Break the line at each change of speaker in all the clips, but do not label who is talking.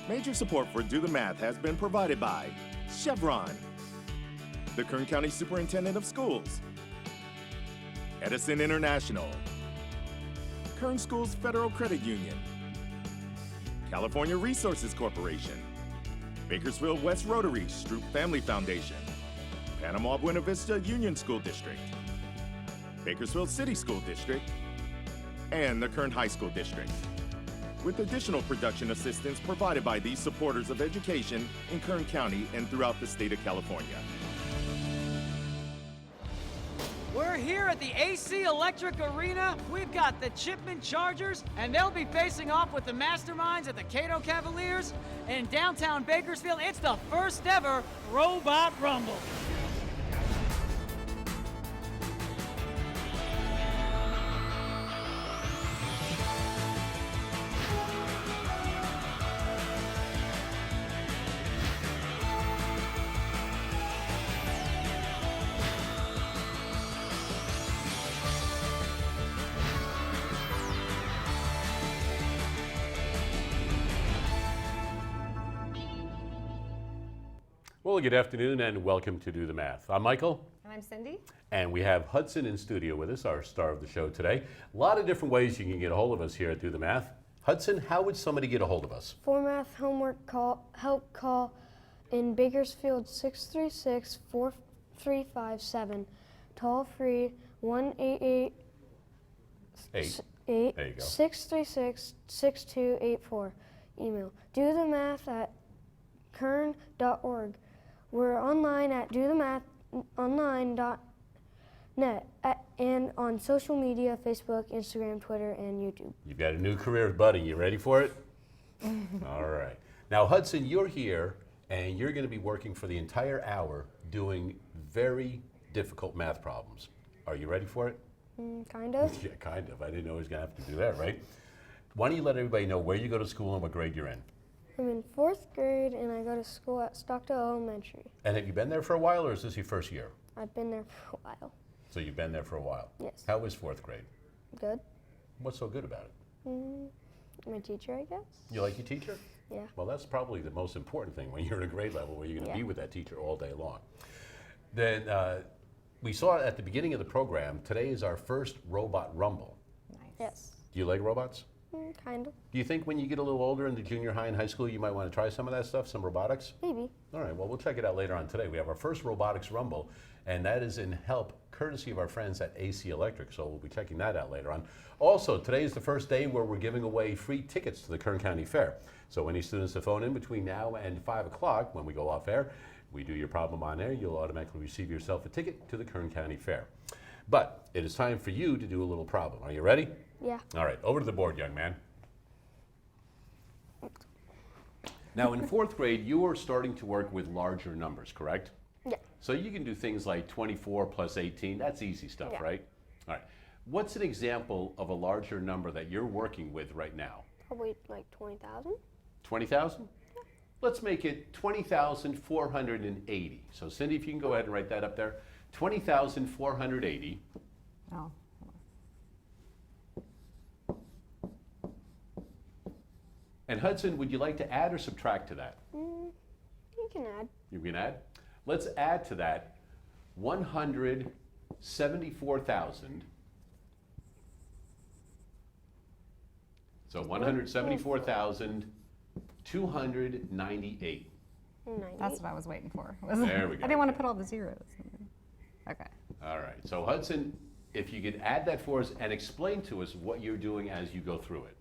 Major support for Do the Math has been provided by Chevron, the Kern County Superintendent of Schools, Edison International, Kern Schools Federal Credit Union, California Resources Corporation, Bakersfield West Rotary Stroop Family Foundation, PANAMA-BUENA VISTA Union School District, Bakersfield City School District, and the Kern High School District, with additional production assistance provided by these supporters of education in Kern County and throughout the state of California.
We're here at the AC Electric Arena. We've got the Chipman Chargers, and they'll be facing off with the Masterminds at the Cato Cavaliers. In downtown Bakersfield, it's the first ever Robot Rumble.
Well, good afternoon and welcome to Do the Math. I'm Michael.
And I'm Cindy.
And we have Hudson in studio with us, our star of the show today. A lot of different ways you can get a hold of us here at Do the Math. Hudson, how would somebody get a hold of us?
For math homework help call in Bakersfield 636-4357. Toll free 1-888-636-6284. Email dothemath@kern.org. We're online at dothemathonline.net and on social media, Facebook, Instagram, Twitter, and YouTube.
You've got a new career, buddy. You ready for it? All right. Now, Hudson, you're here, and you're going to be working for the entire hour doing very difficult math problems. Are you ready for it?
Kind of.
Yeah, kind of. I didn't know I was going to have to do that, right? Why don't you let everybody know where you go to school and what grade you're in?
I'm in 4th grade, and I go to school at Stockdale Elementary.
And have you been there for a while, or is this your first year?
I've been there for a while.
So you've been there for a while?
Yes.
How was 4th grade?
Good.
What's so good about it?
My teacher, I guess.
You like your teacher?
Yeah.
Well, that's probably the most important thing when you're in a grade level where you're going to be with that teacher all day long. Then we saw at the beginning of the program, today is our first Robot Rumble.
Nice.
Yes.
Do you like robots?
Kind of.
Do you think when you get a little older in the junior high and high school, you might want to try some of that stuff, some robotics?
Maybe.
All right, well, we'll check it out later on today. We have our first Robotics Rumble, and that is in help, courtesy of our friends at AC Electric, so we'll be checking that out later on. Also, today is the first day where we're giving away free tickets to the Kern County Fair. So any students that phone in between now and 5 o'clock, when we go off air, we do your problem on air, you'll automatically receive yourself a ticket to the Kern County Fair. But it is time for you to do a little problem. Are you ready?
Yeah.
All right, over to the board, young man. Now, in 4th grade, you are starting to work with larger numbers, correct?
Yeah.
So you can do things like 24 plus 18. That's easy stuff,
Yeah.
right? All right. What's an example of a larger number that you're working with right now?
Probably like 20,000.
20,000? Yeah. Let's make it 20,480. So Cindy, if you can go ahead and write that up there. 20,480.
Oh.
And Hudson, would you like to add or subtract to that?
You can add.
You can add? Let's add to that 174,000. So 174,298.
That's what I was waiting for.
There we go.
I didn't want to put all the zeros in there. Okay.
All right. So Hudson, if you could add that for us and explain to us what you're doing as you go through it.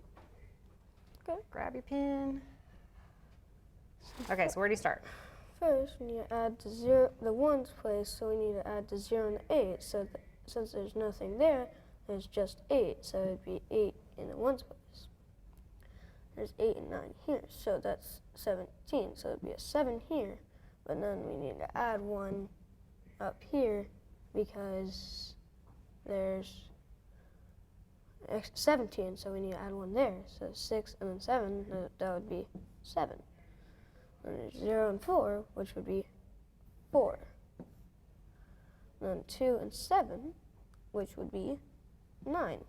Okay. Grab your pen. Okay, so where do you start?
First, we need to add the ones place, so we need to add the 0 and the 8. So since there's nothing there, there's just 8. So it'd be 8 in the ones place. There's 8 and 9 here, so that's 17. So it'd be a 7 here. But then we need to add 1 up here because there's 17, so we need to add 1 there. So 6 and then 7, that would be 7. And there's 0 and 4, which would be 4. And then 2 and 7, which would be 9.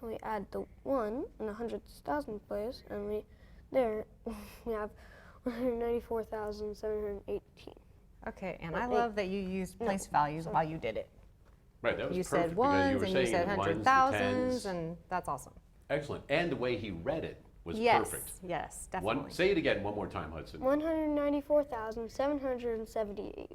And we add the 1 in the hundredths thousand place, and we There, we have 194,718.
Okay, and
Or
I
eight.
love that you used place values
sorry.
while you did it.
Right, that was
You
perfect
said
because
ones
you were
and you
saying
said
ones,
hundred
the
thousands,
tens.
and that's awesome.
Excellent. And the way he read it was
Yes,
perfect.
yes, definitely.
Say it again one more time, Hudson.
194,778.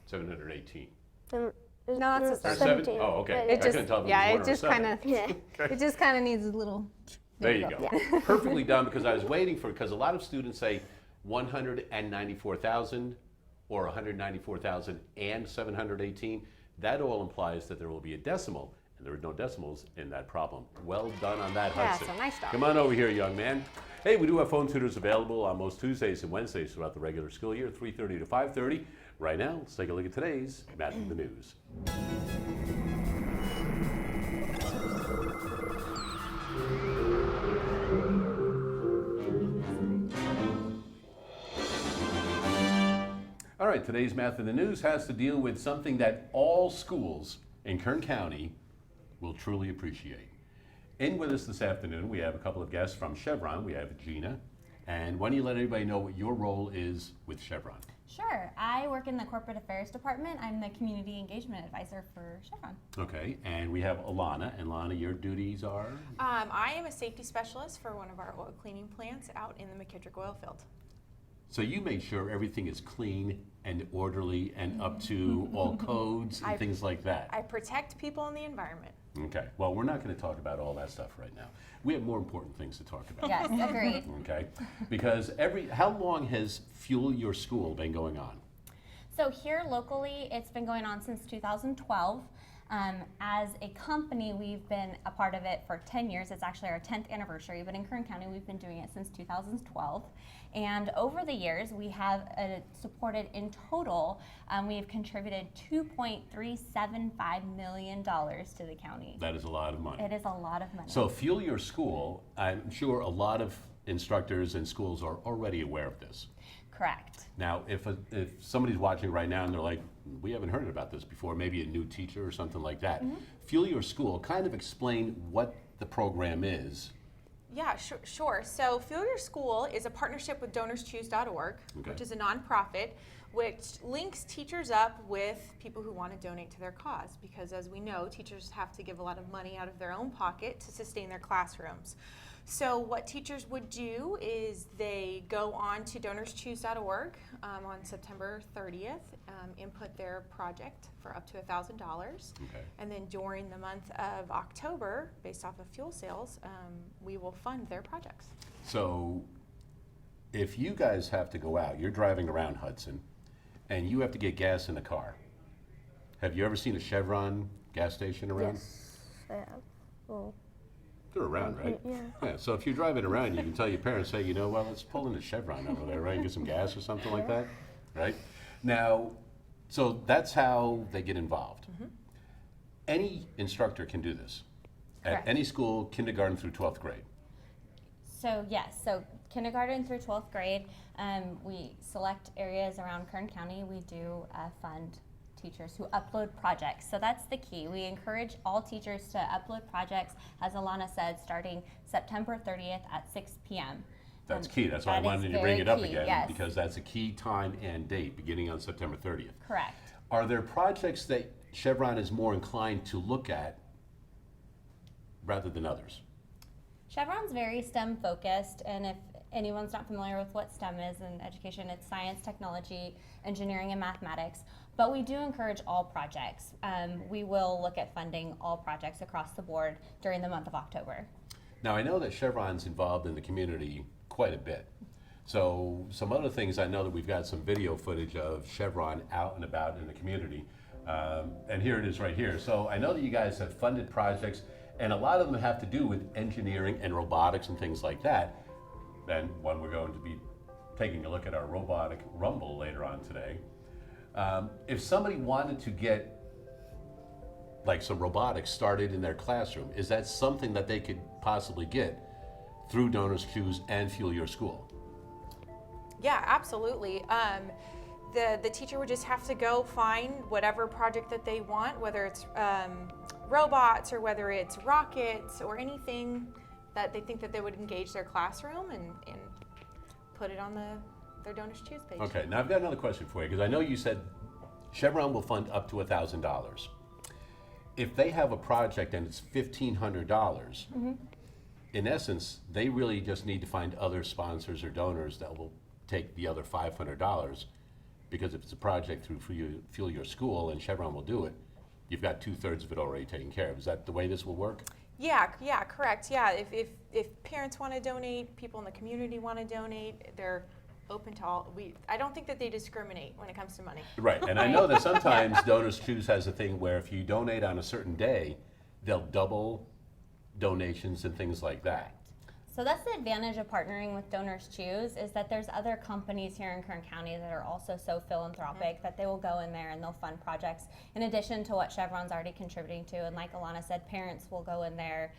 718.
Seven-
No, that's a
no,
start.
17.
Oh, okay.
Yeah,
I
It
yeah.
couldn't
just,
tell if it was
yeah,
one
it
or
just
seven.
kind of,
Yeah.
it just kind of needs a little.
There you go.
Yeah.
Perfectly done, because I was waiting for, because a lot of students say 194,000 or 194,718. That all implies that there will be a decimal, and there are no decimals in that problem. Well done on that,
Yeah,
Hudson.
so nice job.
Come on over here, young man. Hey, we do have phone tutors available on most Tuesdays and Wednesdays throughout the regular school year, 3:30 to 5:30. Right now, let's take a look at today's Math in the News. All right, today's Math in the News has to deal with something that all schools in Kern County will truly appreciate. In with us this afternoon, we have a couple of guests from Chevron. We have Gina. And why don't you let everybody know what your role is with Chevron?
Sure. I work in the Corporate Affairs Department. I'm the Community Engagement Advisor for Chevron.
Okay, and we have Alanna. And Alanna, your duties are?
I am a safety specialist for one of our oil cleaning plants out in the McKittrick oil field.
So you make sure everything is clean and orderly and up to all codes and things like that.
I protect people and the environment.
Okay, well, we're not going to talk about all that stuff right now. We have more important things to talk about.
Yes, agreed.
Okay, because how long has Fuel Your School been going on?
So here locally, it's been going on since 2012. As a company, we've been a part of it for 10 years. It's actually our 10th anniversary, but in Kern County, we've been doing it since 2012. And over the years, we have supported in total, we have contributed $2.375 million to the county.
That is a lot of money.
It is a lot of money.
So Fuel Your School, I'm sure a lot of instructors and schools are already aware of this.
Correct.
Now, if somebody's watching right now and they're like, we haven't heard about this before, maybe a new teacher or something like that, Fuel Your School, kind of explain what the program is.
Yeah, sure. So Fuel Your School is a partnership with DonorsChoose.org,
Okay.
which is a nonprofit which links teachers up with people who want to donate to their cause, because as we know, teachers have to give a lot of money out of their own pocket to sustain their classrooms. So what teachers would do is they go on to DonorsChoose.org on September 30th, input their project for up to $1,000.
Okay.
And then during the month of October, based off of fuel sales, we will fund their projects.
So if you guys have to go out, you're driving around Hudson, and you have to get gas in the car. Have you ever seen a Chevron gas station around?
Yes, I have. Well,
They're around, right?
yeah.
So if you're driving around, you can tell your parents, say, you know, well, let's pull into Chevron over there, right, and get some gas or something like that, right? Now, so that's how they get involved. Any instructor can do this at
Correct.
any school, kindergarten through 12th grade.
So yes, so kindergarten through 12th grade, we select areas around Kern County. We do fund teachers who upload projects. So that's the key. We encourage all teachers to upload projects, as Alanna said, starting September 30th at 6 p.m.
That's key. That's why I
that is
wanted to bring it up
very key,
again,
yes.
because that's a key time and date, beginning on September 30th.
Correct.
Are there projects that Chevron is more inclined to look at rather than others?
Chevron's very STEM focused, and if anyone's not familiar with what STEM is in education, it's science, technology, engineering, and mathematics. But we do encourage all projects. We will look at funding all projects across the board during the month of October.
Now, I know that Chevron's involved in the community quite a bit. So some other things, I know that we've got some video footage of Chevron out and about in the community. And here it is right here. So I know that you guys have funded projects, and a lot of them have to do with engineering and robotics and things like that. And one, we're going to be taking a look at our robotic rumble later on today. If somebody wanted to get like some robotics started in their classroom, is that something that they could possibly get through Donors Choose and Fuel Your School?
Yeah, absolutely. The teacher would just have to go find whatever project that they want, whether it's robots or whether it's rockets or anything that they think that they would engage their classroom and put it on their Donors Choose page.
Okay, now I've got another question for you, because I know you said Chevron will fund up to $1,000. If they have a project and it's $1,500, in essence, they really just need to find other sponsors or donors that will take the other $500, because if it's a project through Fuel Your School and Chevron will do it, you've got 2/3 of it already taken care of. Is that the way this will work?
Yeah, correct. Yeah, if parents want to donate, people in the community want to donate, they're open to all. I don't think that they discriminate when it comes to money.
Right, and I know that sometimes Donors Choose has a thing where if you donate on a certain day, they'll double donations and things like that.
So that's the advantage of partnering with Donors Choose, is that there's other companies here in Kern County that are also so philanthropic that they will go in there and they'll fund projects in addition to what Chevron's already contributing to. And like Alanna said, parents will go in there.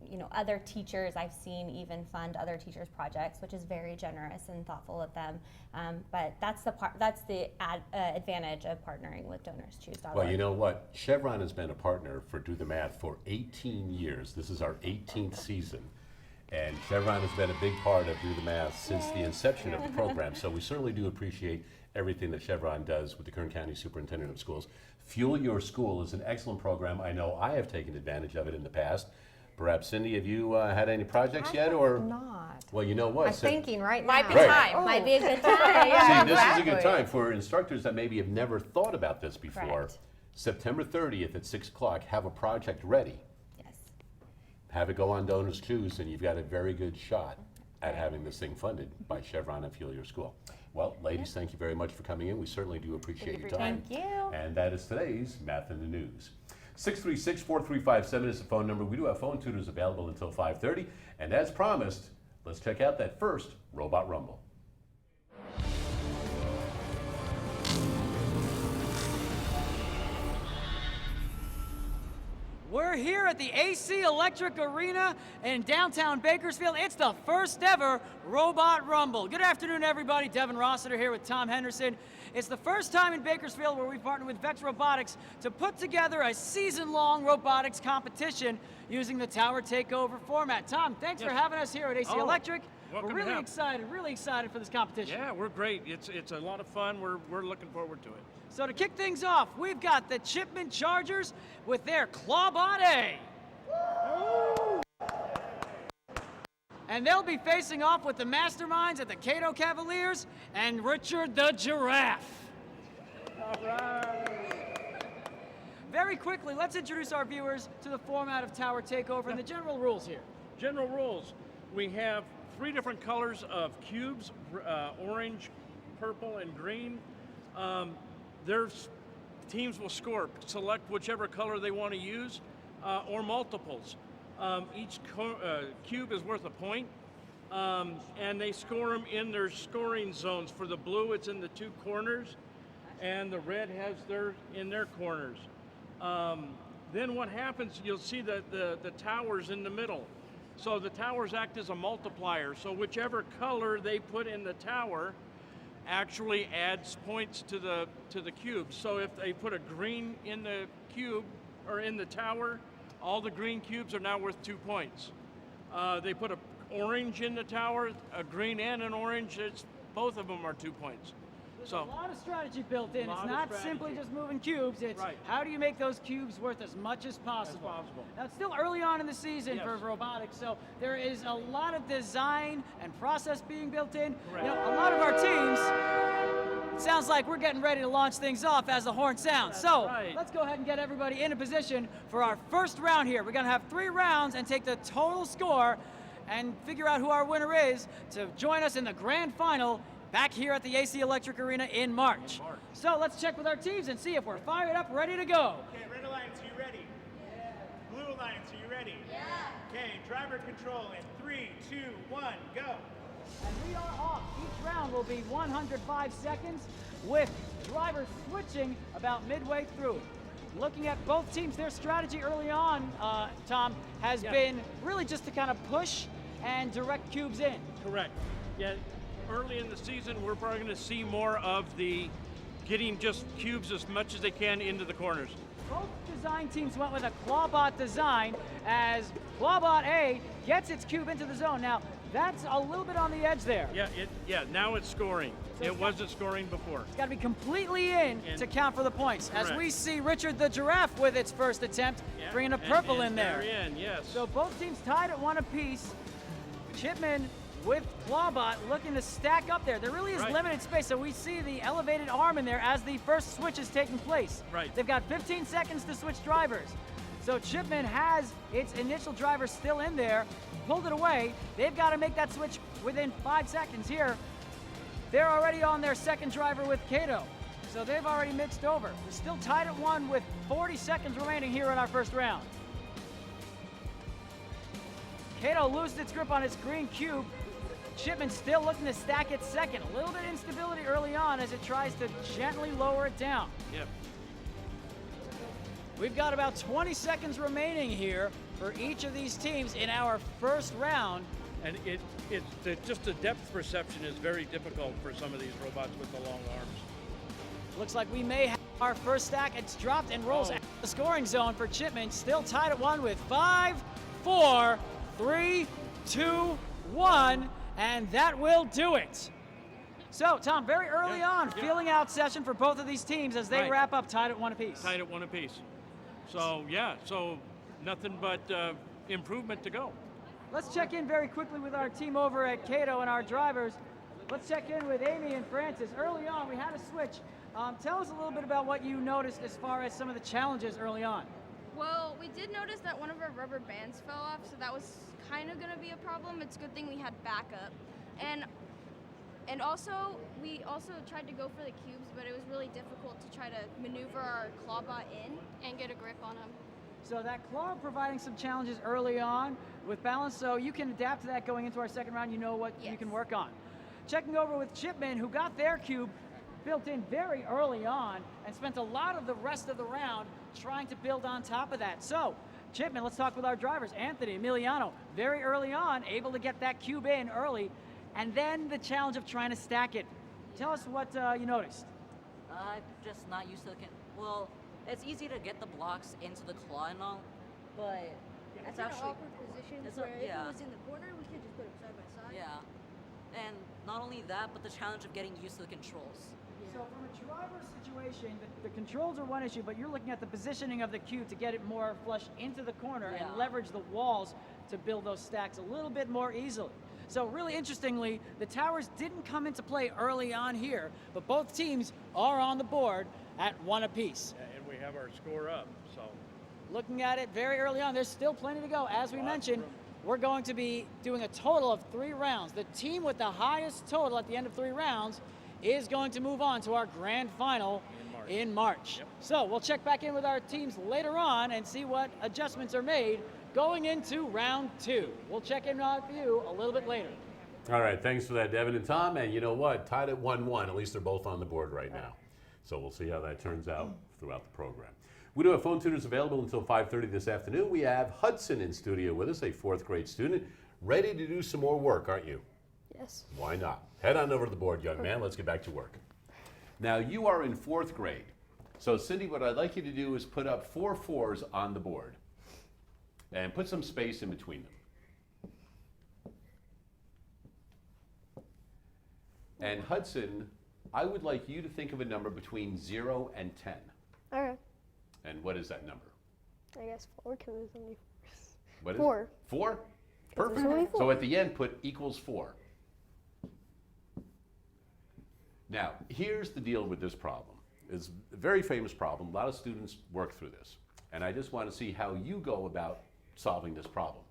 You know, other teachers I've seen even fund other teachers' projects, which is very generous and thoughtful of them. But that's the advantage of partnering with Donors Choose.
Well, you know what? Chevron has been a partner for Do the Math for 18 years. This is our 18th season. And Chevron has been a big part of Do the Math since the inception of the program. So we certainly do appreciate everything that Chevron does with the Kern County Superintendent of Schools. Fuel Your School is an excellent program. I know I have taken advantage of it in the past. Perhaps, Cindy, have you had any projects yet? Or
Not.
Well, you know what?
I'm thinking right
Might
now.
be
Right.
time.
Might be a good time.
See, this is a good
exactly.
time for instructors that maybe have never thought about this before.
Correct.
September 30th at 6 o'clock, have a project ready.
Yes.
Have it go on Donors Choose, and you've got a very good shot at having this thing funded by Chevron and Fuel Your School. Well, ladies, thank you very much for coming in. We certainly do appreciate your time.
Thank you.
And that is today's Math in the News. 636-4357 is the phone number. We do have phone tutors available until 5:30. And as promised, let's check out that first Robot Rumble.
We're here at the AC Electric Arena in downtown Bakersfield. It's the first ever Robot Rumble. Good afternoon, everybody. Devin Rossiter here with Tom Henderson. It's the first time in Bakersfield where we've partnered with Vex Robotics to put together a season-long robotics competition using the tower takeover format. Tom, thanks for having us here at AC Electric.
welcome
We're
to
really excited for this competition.
Yeah, we're great. It's a lot of fun. We're looking forward to it.
So to kick things off, we've got the Chipman Chargers with their Clawbot A. And they'll be facing off with the masterminds at the Cato Cavaliers and Richard the Giraffe.
All right.
Very quickly, let's introduce our viewers to the format of Tower Takeover and the general rules here.
General rules. We have 3 different colors of cubes, orange, purple, and green. Teams will score, select whichever color they want to use, or multiples. Each cube is worth a point, and they score them in their scoring zones. For the blue, it's in the 2 corners, and the red has in their corners. Then what happens, you'll see the towers in the middle. So the towers act as a multiplier. So whichever color they put in the tower actually adds points to the cube. So if they put a green in the cube or in the tower, all the green cubes are now worth 2 points. They put an orange in the tower, a green and an orange, both of them are 2 points.
There's a lot of strategy built in. It's not simply just moving cubes. It's
Right.
how do you make those cubes worth as much as possible. Now, it's still early on in the season for robotics, so there is a lot of design and process being built in.
Correct.
You know, a lot of our teams, it sounds like we're getting ready to launch things off as the horn sounds. So
right.
let's go ahead and get everybody in a position for our first round here. We're going to have 3 rounds and take the total score and figure out who our winner is to join us in the grand final back here at the AC Electric Arena in March. So let's check with our teams and see if we're fired up, ready to go.
Okay, Red Alliance, are you ready? Yeah. Blue Alliance, are you ready? Yeah. Okay, driver control in 3, 2, 1, go.
And we are off. Each round will be 105 seconds with drivers switching about midway through. Looking at both teams, their strategy early on, Tom, has been really just to kind of push and direct cubes in.
Correct. Yeah. Early in the season, we're probably going to see more of the getting just cubes as much as they can into the corners.
both design teams went with a Clawbot design as Clawbot A gets its cube into the zone. Now, that's a little bit on the edge there.
Yeah, now it's scoring.
So
it wasn't scoring before.
It's got to be completely in to count for the points.
Correct.
As we see Richard the Giraffe with its first attempt, bringing a purple in there.
They're in, yes.
So both teams tied at 1 apiece. Chipman with Clawbot looking to stack up there. There really is limited space, so we see the elevated arm in there as the first switch is taking place.
Right.
They've got 15 seconds to switch drivers. So Chipman has its initial driver still in there, pulled it away. They've got to make that switch within 5 seconds here. They're already on their second driver with Cato. So they've already mixed over. We're still tied at 1 with 40 seconds remaining here in our first round. Cato loses its grip on its green cube. Chipman still looking to stack it second. A little bit of instability early on as it tries to gently lower it down.
Yep.
We've got about 20 seconds remaining here for each of these teams in our first round.
And just the depth perception is very difficult for some of these robots with the long arms.
Looks like we may have our first stack. It's dropped and rolls out of the scoring zone for Chipman. Still tied at 1 with 5, 4, 3, 2, 1. And that will do it. So, Tom, very early on, feeling out session for both of these teams as they wrap up tied at 1 apiece.
Tied at 1 apiece. So, so nothing but improvement to go.
Let's check in very quickly with our team over at Cato and our drivers. Let's check in with Amy and Francis. Early on, we had a switch. Tell us a little bit about what you noticed as far as some of the challenges early on.
Well, we did notice that one of our rubber bands fell off, so that was kind of going to be a problem. It's a good thing we had backup. And also, we also tried to go for the cubes, but it was really difficult to try to maneuver our Clawbot in and get a grip on them.
So that claw providing some challenges early on with balance, so you can adapt to that going into our second round. You know what you can work on. Checking over with Chipman, who got their cube built in very early on and spent a lot of the rest of the round trying to build on top of that. So, Chipman, let's talk with our drivers. Anthony, Emiliano, very early on, able to get that cube in early, and then the challenge of trying to stack it. Tell us what you noticed.
I'm just not used to the well, it's easy to get the blocks into the claw and all, but it's actually
an awkward position where if it was in the corner, we could just put it side by side.
Yeah, and not only that, but the challenge of getting used to the controls.
So from a driver situation, the controls are one issue, but you're looking at the positioning of the cube to get it more flush into the corner and leverage the walls to build those stacks a little bit more easily. So really interestingly, the towers didn't come into play early on here, but both teams are on the board at 1 apiece.
And we have our score up, so.
Looking at it very early on, there's still plenty to go. As we mentioned, we're going to be doing a total of 3 rounds. The team with the highest total at the end of 3 rounds is going to move on to our grand final in March. Yep. So we'll check back in with our teams later on and see what adjustments are made going into round 2. We'll check in with you a little bit later.
All right, thanks for that, Devin and Tom. And you know what? Tied at 1-1. At least they're both on the board right now. So we'll see how that turns out throughout the program. We do have phone tutors available until 5:30 this afternoon. We have Hudson in studio with us, a 4th grade student, ready to do some more work, aren't you?
Yes.
Why not? Head on over to the board, young man. Let's get back to work. Now, you are in 4th grade. So, Cindy, what I'd like you to do is put up 4 4s on the board and put some space in between them. And Hudson, I would like you to think of a number between 0 and 10.
All right.
And what is that number?
I guess 4 because there's only 4.
What is
4.
it? 4? Perfect.
There's only 4.
So at the end, put equals 4. Now, here's the deal with this problem. It's a very famous problem. A lot of students work through this. And I just want to see how you go about solving this problem.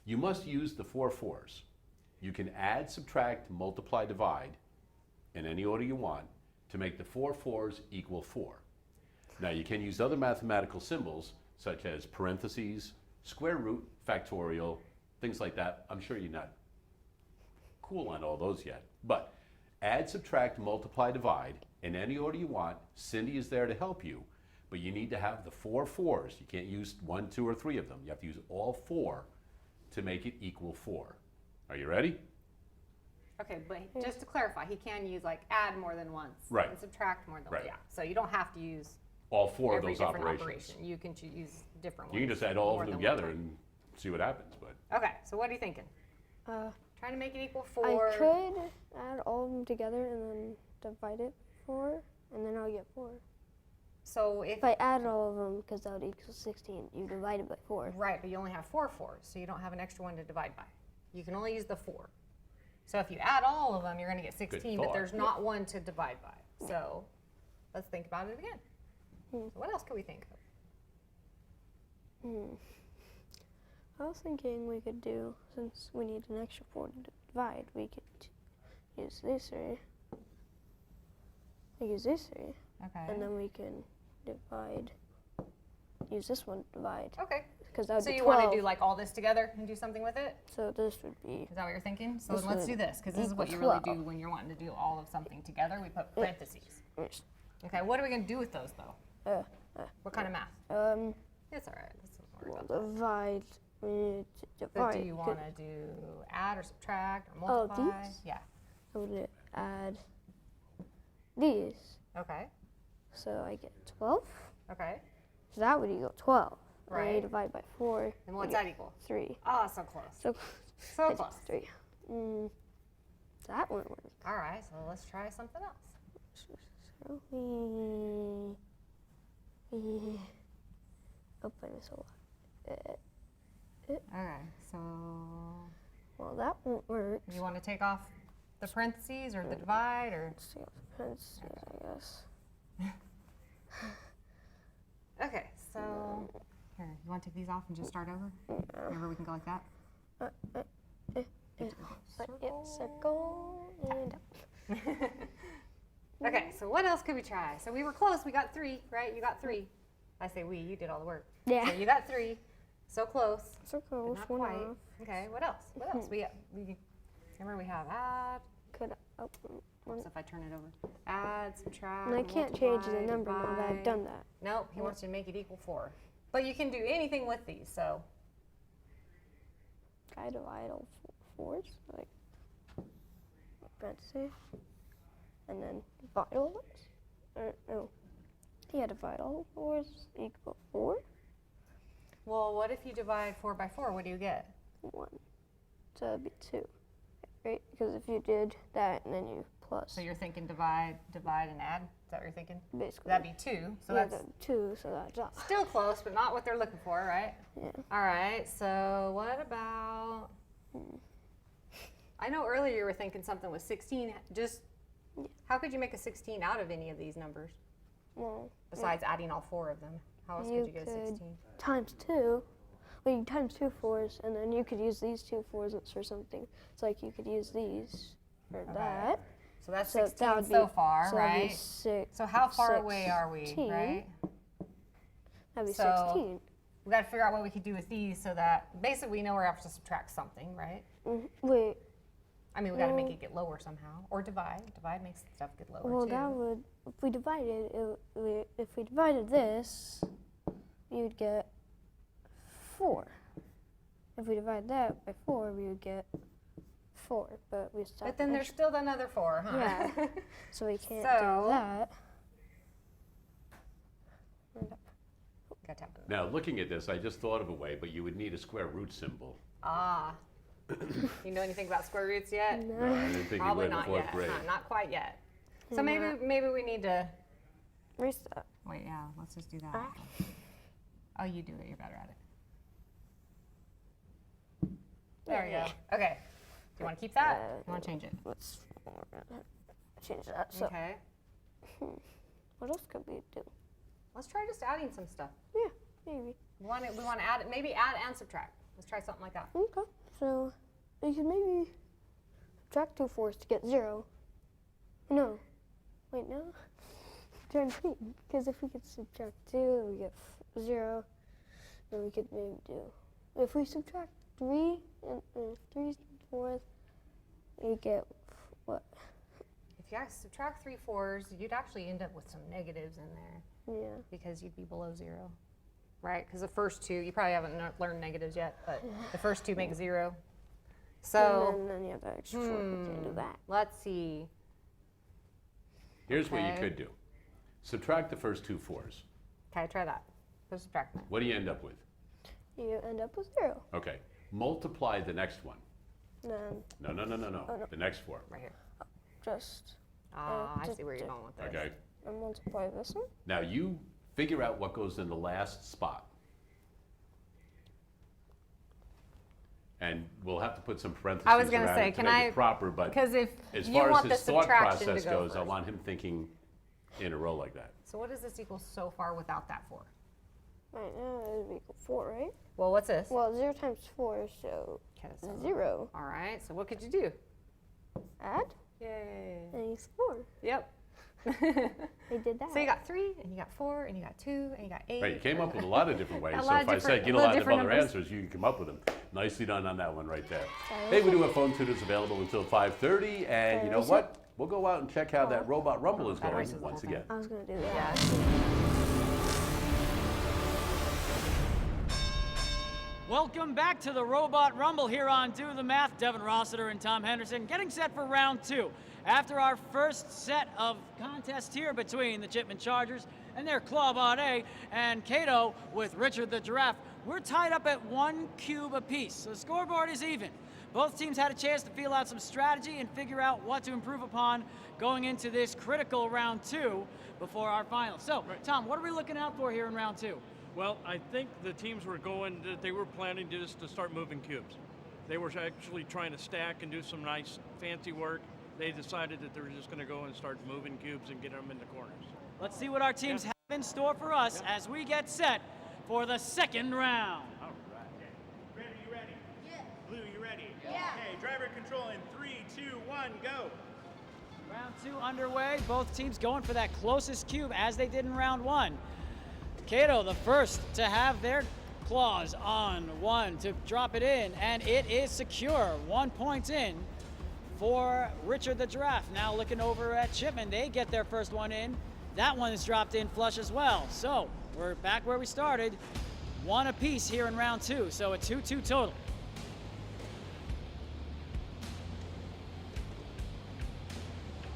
You must use the 4 4s. You can add, subtract, multiply, divide in any order you want to make the 4 4s equal 4. Now, you can use other mathematical symbols such as parentheses, square root, factorial, things like that. I'm sure you're not cool on all those yet. But add, subtract, multiply, divide in any order you want. Cindy is there to help you, but you need to have the 4 4s. You can't use 1, 2, or 3 of them. You have to use all 4 to make it equal 4. Are you ready?
Okay, but just to clarify, he can use like add more than once
Right.
and subtract more than
Right.
once. Yeah. So you don't have to use
all four of
every
those
different
operations.
operation. You can use different
You
ones.
can just add all of
more
them
than
together
one.
and see what happens, but.
Okay, so what are you thinking? Trying to make it equal 4.
I could add all of them together and then divide it 4, and then I'll get 4.
So if
I add all of them, because that would equal 16, you divide it by 4.
Right, but you only have 4 4s, so you don't have an extra one to divide by. You can only use the 4. So if you add all of them, you're going to get 16, but there's not one to divide by. So let's think about it again. So what else can we think of?
I was thinking we could do, since we need an extra 4 to divide, we could use these 3. We use these 3.
Okay.
And then we can divide, use this one to divide.
Okay.
Because that would
So
be
you
12.
want to do like all this together and do something with it?
So this would be.
Is that what you're thinking? So
This
let's
would
do this, because this is what you
equal
really
12.
do when you're wanting to do all of something together. We put parentheses.
Yes.
Okay, what are we going to do with those, though? What kind of math? It's all right. Let's not worry about that.
Divide. We need to
But
divide.
do you want to do add or subtract or multiply?
These?
Yeah.
I would add these.
Okay.
So I get 12.
Okay.
So that would equal 12.
Right.
And you divide by 4.
And what's
you
that
get
equal?
3.
Oh, so close.
So
So
it's
close.
3. That won't work.
All right, so let's try something else.
So oh, I missed a lot.
Okay, so
Well, that won't work.
you want to take off the parentheses or the divide or?
Let's see what the parentheses, I guess.
Okay, so here, you want to take these off and just start over? Remember, we can go like that.
Circle and up.
Okay, so what else could we try? So we were close. We got 3, right? You got 3. I say we. You did all the work.
Yeah.
So you got 3. So close.
So
but
close.
not
One
quite.
off.
Okay. What else? What else? We remember we have add.
Could
Oops, if I turn it over. Add, subtract.
and I can't change the
multiply,
number now that I've
divide.
done that.
Nope. He wants you to make it equal 4. But you can do anything with these. So
I divide all 4s, like parentheses, and then divide all those. Or no, yeah, divide all 4s equal 4.
well, what if you divide 4 by 4? What do you get?
1. So that'd be 2, right? Because if you did that and then you plus,
So you're thinking divide, and add? Is that what you're thinking?
basically
That'd be 2. So
yeah,
that's
2. So that's off.
still close, but not what they're looking for, right?
Yeah.
All right, so what about, I know earlier you were thinking something with 16. Just, how could you make a 16 out of any of these numbers?
Well,
Besides adding all 4 of them. How else could you get a 16?
times 2. Well, you times 2 4s, and then you could use these 2 4s for something. It's like you could use these for that.
So that's
So
16
that would
so
be-
far,
so that'd be
right?
six-
So how far away are we,
16.
right?
That'd be
So-
16.
We got to figure out what we could do with these so that basically we know we're have to subtract something, right?
Wait.
I mean, we got to make it get lower somehow, or divide. Divide makes stuff get lower
Well,
too.
that would, if we divided, if we divided this, you'd get 4. If we divide that by 4, we would get 4. But we still.
But then there's still another 4, huh?
Yeah. So we can't
So-
do that.
Got to tap it.
Now, looking at this, I just thought of a way, but you would need a square root symbol.
Ah. You know anything about square roots yet?
No, I didn't think
Probably
you would in
not
4th
yet.
grade.
Not quite yet. So maybe we need to.
Restart.
Wait, yeah. Let's just do that. Oh, you do it. You're better at it. There you go. Okay. Do you want to keep that? You want to change it?
Let's change that. So,
Okay.
what else could we do?
Let's try just adding some stuff.
Yeah, maybe.
We want to add it. Maybe add and subtract. Let's try something like that.
Okay. So, we could maybe subtract 2 4s to get 0. No. Wait, no. Trying to think. Because if we could subtract 2, then we get 0. Then we could maybe do. If we subtract 3 and 3 4s, we get what?
If you subtract 3 4s, you'd actually end up with some negatives in there.
Yeah.
Because you'd be below 0, right? Because the first 2, you probably haven't learned negatives yet, but the first 2 make 0. So,
And then you have the extra 4 at the end of that.
let's see.
Here's what you
Okay.
could do. Subtract the first 2 4s.
Okay, try that. Put a subtractant.
What do you end up with?
You end up with 0.
Okay. Multiply the next one.
Then
No.
Oh, no.
The next 4.
Right here.
just
I see where you're going with this.
Okay.
multiply this one.
Now you figure out what goes in the last spot. And we'll have to put some parentheses
I was gonna
around
say,
it to
can
make
I-
it proper, but
Because if
as
you
far
want
as
the
his thought
subtraction
process
to go
goes, I
first.
want him thinking in a row like that.
So what does this equal so far without that 4?
Right now it would equal 4, right?
Well, what's this?
Well, 0 times 4, so
Okay, so
0.
All right, so what could you do?
Add,
Yay.
and it's 4.
Yep.
I did that.
So you got 3, and you got 4, and you got 2, and you got 8.
Right, you came up with a lot of different ways.
A
So
lot
if
of
I said
different-
get a
little
lot of
different
other
numbers.
answers, you can come up with them. Nicely done on that one right there.
Sorry.
Hey, we do have phone tutors available until 5:30, and you know
Reset.
what? We'll go out and check how that robot rumble is
Batteries
going
is the
once
whole thing.
again.
I was going to do that.
Yeah.
Welcome back to the Robot Rumble here on Do the Math. Devin Rossiter and Tom Henderson getting set for round 2. After our first set of contests here between the Chipman Chargers and their Clawbot A and Cato with Richard the Giraffe, we're tied up at 1 cube apiece. So the scoreboard is even. Both teams had a chance to feel out some strategy and figure out what to improve upon going into this critical round 2 before our final. So, Tom, what are we looking out for here in round 2?
Well, I think the teams were they were planning just to start moving cubes. They were actually trying to stack and do some nice fancy work. They decided that they were just going to go and start moving cubes and get them in the corners.
Let's see what our teams have in store for us as we get set for the second round.
All right.
Red, are you ready? Yeah. Blue, you ready? Yeah. Okay, driver control in 3, 2, 1, go.
Round 2 underway. Both teams going for that closest cube as they did in round 1. Cato, the first to have their claws on 1 to drop it in, and it is secure. 1 point in for Richard the Giraffe. Now looking over at Chipman, they get their first one in. That one is dropped in flush as well. So we're back where we started. 1 apiece here in round 2, so a 2-2 total.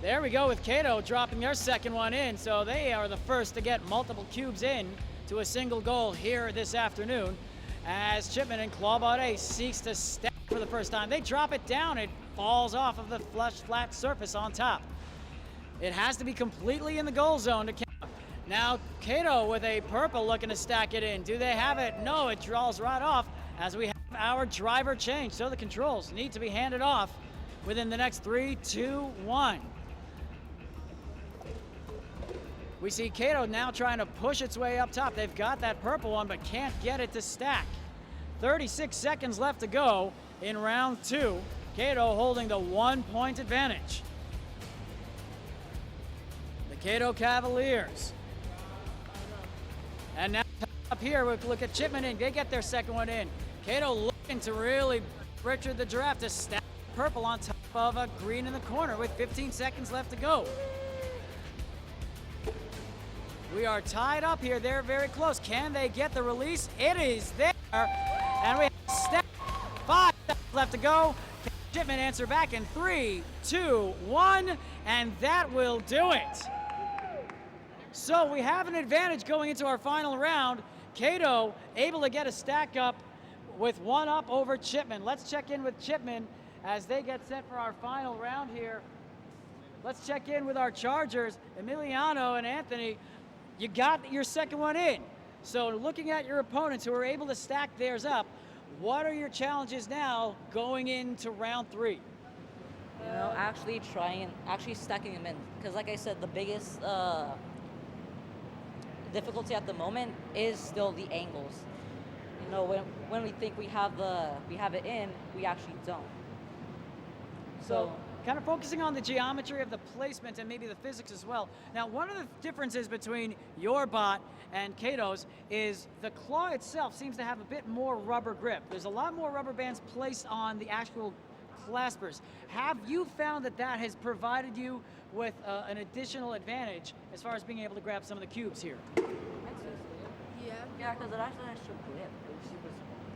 There we go with Cato dropping their second one in, so they are the first to get multiple cubes in to a single goal here this afternoon. As Chipman and Clawbot A seeks to stack for the first time, they drop it down. It falls off of the flush flat surface on top. It has to be completely in the goal zone to count. Now Cato with a purple looking to stack it in. Do they have it? No, it draws right off as we have our driver change. So the controls need to be handed off within the next 3, 2, 1. We see Cato now trying to push its way up top. They've got that purple one, but can't get it to stack. 36 seconds left to go in round 2. Cato holding the 1 point advantage. The Cato Cavaliers. And now up here, we look at Chipman in. They get their second one in. Cato looking to really Richard the Giraffe to stack purple on top of a green in the corner with 15 seconds left to go. We are tied up here. They're very close. Can they get the release? It is there. And we have step 5 seconds left to go. Can Chipman answer back in 3, 2, 1, and that will do it. So we have an advantage going into our final round. Cato able to get a stack up with 1 up over Chipman. Let's check in with Chipman as they get set for our final round here. Let's check in with our Chargers, Emiliano and Anthony. You got your second one in. So looking at your opponents who are able to stack theirs up, what are your challenges now going into round 3?
You know, actually stacking them in. Because like I said, the biggest difficulty at the moment is still the angles. You know, when we think we have it in, we actually don't.
So kind of focusing on the geometry of the placement and maybe the physics as well. Now, one of the differences between your bot and Cato's is the claw itself seems to have a bit more rubber grip. There's a lot more rubber bands placed on the actual claspers. Have you found that that has provided you with an additional advantage as far as being able to grab some of the cubes here?
Yeah, because it actually has extra grip.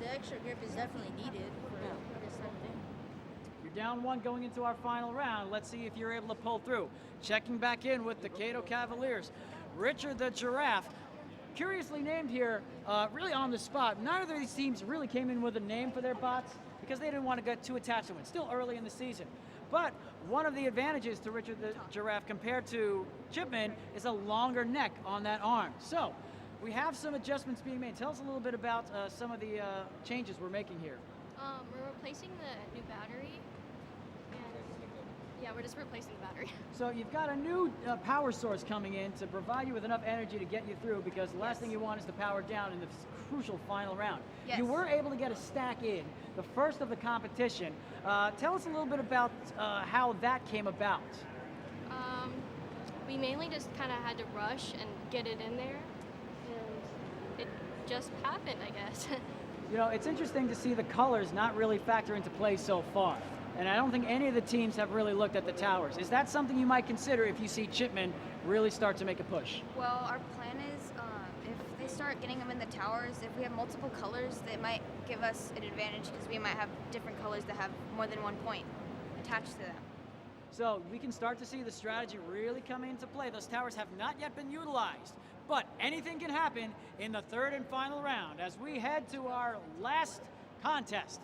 The extra grip is definitely needed for this type of thing.
You're down 1 going into our final round. Let's see if you're able to pull through. Checking back in with the Cato Cavaliers. Richard the Giraffe curiously named here, really on the spot. Neither of these teams really came in with a name for their bots because they didn't want to get too attached to it. Still early in the season. But one of the advantages to Richard the Giraffe compared to Chipman is a longer neck on that arm. So we have some adjustments being made. Tell us a little bit about some of the changes we're making here.
We're replacing the new battery. Yeah, we're just replacing the battery.
So you've got a new power source coming in to provide you with enough energy to get you through, because the last thing you want is to power down in the crucial final round.
Yes.
You were able to get a stack in, the first of the competition. Tell us a little bit about how that came about.
We mainly just kind of had to rush and get it in there, and it just happened, I guess.
You know, it's interesting to see the colors not really factor into play so far. And I don't think any of the teams have really looked at the towers. Is that something you might consider if you see Chipman really start to make a push?
Well, our plan is if they start getting them in the towers, if we have multiple colors, that might give us an advantage because we might have different colors that have more than one point attached to them.
So we can start to see the strategy really come into play. Those towers have not yet been utilized, but anything can happen in the third and final round as we head to our last contest.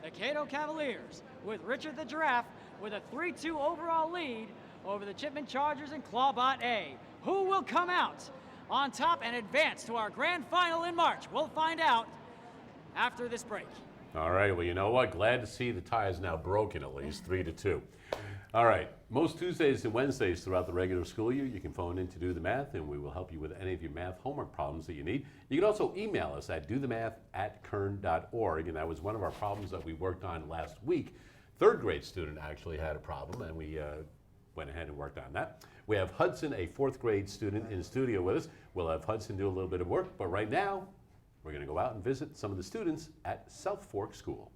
The Cato Cavaliers with Richard the Giraffe with a 3-2 overall lead over the Chipman Chargers and Clawbot A. Who will come out on top and advance to our grand final in March? We'll find out after this break.
All right, well, you know what? Glad to see the tie is now broken, at least 3-2. All right, most Tuesdays and Wednesdays throughout the regular school year, you can phone in to do the math, and we will help you with any of your math homework problems that you need. You can also email us at dothemath@kern.org, and that was one of our problems that we worked on last week. Third grade student actually had a problem, and we went ahead and worked on that. We have Hudson, a fourth grade student, in the studio with us. We'll have Hudson do a little bit of work, but right now, we're going to go out and visit some of the students at South Fork School.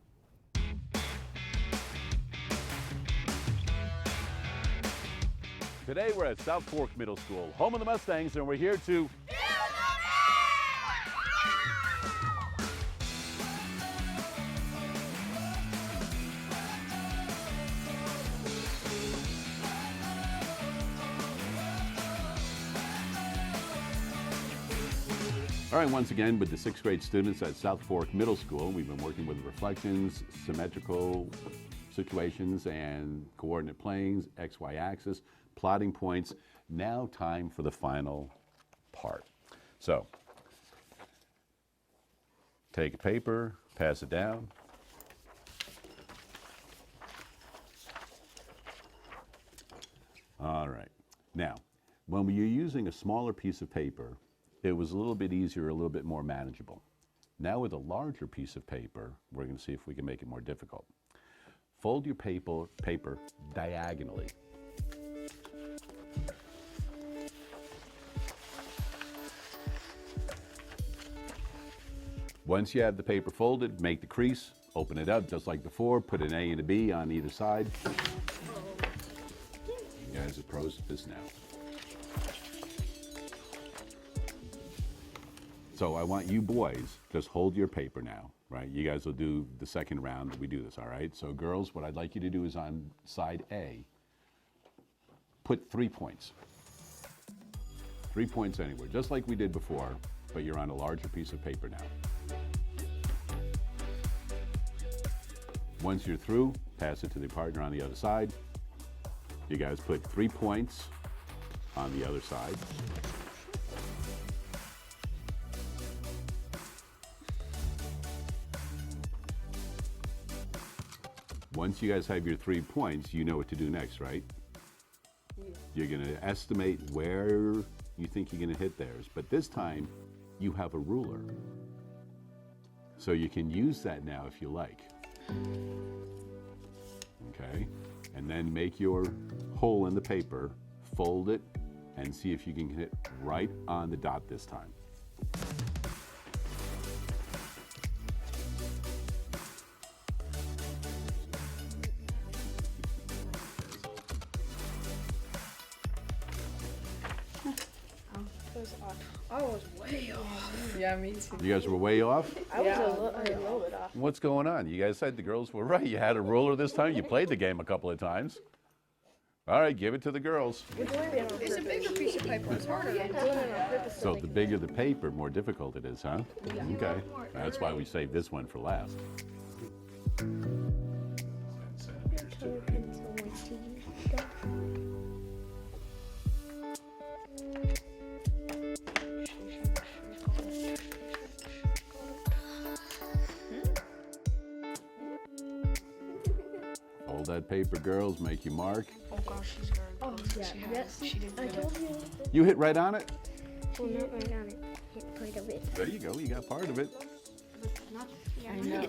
Today we're at South Fork Middle School, home of the Mustangs, and we're here to All right, once again with the sixth grade students at South Fork Middle School, we've been working with reflections, symmetrical situations, and coordinate planes, XY axis, plotting points. Now time for the final part. So, take a paper, pass it down. All right. Now, when you're using a smaller piece of paper, it was a little bit easier, a little bit more manageable. Now with a larger piece of paper, we're going to see if we can make it more difficult. Fold your paper diagonally. Once you have the paper folded, make the crease, open it up just like before, put an A and a B on either side. You guys are pros at this now. So I want you boys, just hold your paper now, right? You guys will do the second round that we do this, all right? So girls, what I'd like you to do is on side A, put 3 points. 3 points anywhere, just like we did before, but you're on a larger piece of paper now. Once you're through, pass it to the partner on the other side. You guys put 3 points on the other side. Once you guys have your 3 points, you know what to do next, right? Yeah. You're going to estimate where you think you're going to hit theirs, but this time you have a ruler. So you can use that now if you like. Okay? And then make your hole in the paper, fold it, and see if you can hit right on the dot this time.
I was way off. Yeah, me too.
You guys were way off?
I was a little bit off.
What's going on? You guys said the girls were right. You had a ruler this time. You played the game a couple of times. All right, give it to the girls.
It's a bigger piece of paper. It's harder than doing it on purpose.
So the bigger the paper, more difficult it is, huh? Okay. That's why we saved this one for last. Hold that paper, girls. Make your mark.
Oh gosh, she's very close.
Yes, I told you.
You hit right on it?
Well, not right on it. Hit part of it.
There you go. You got part of it.
I know.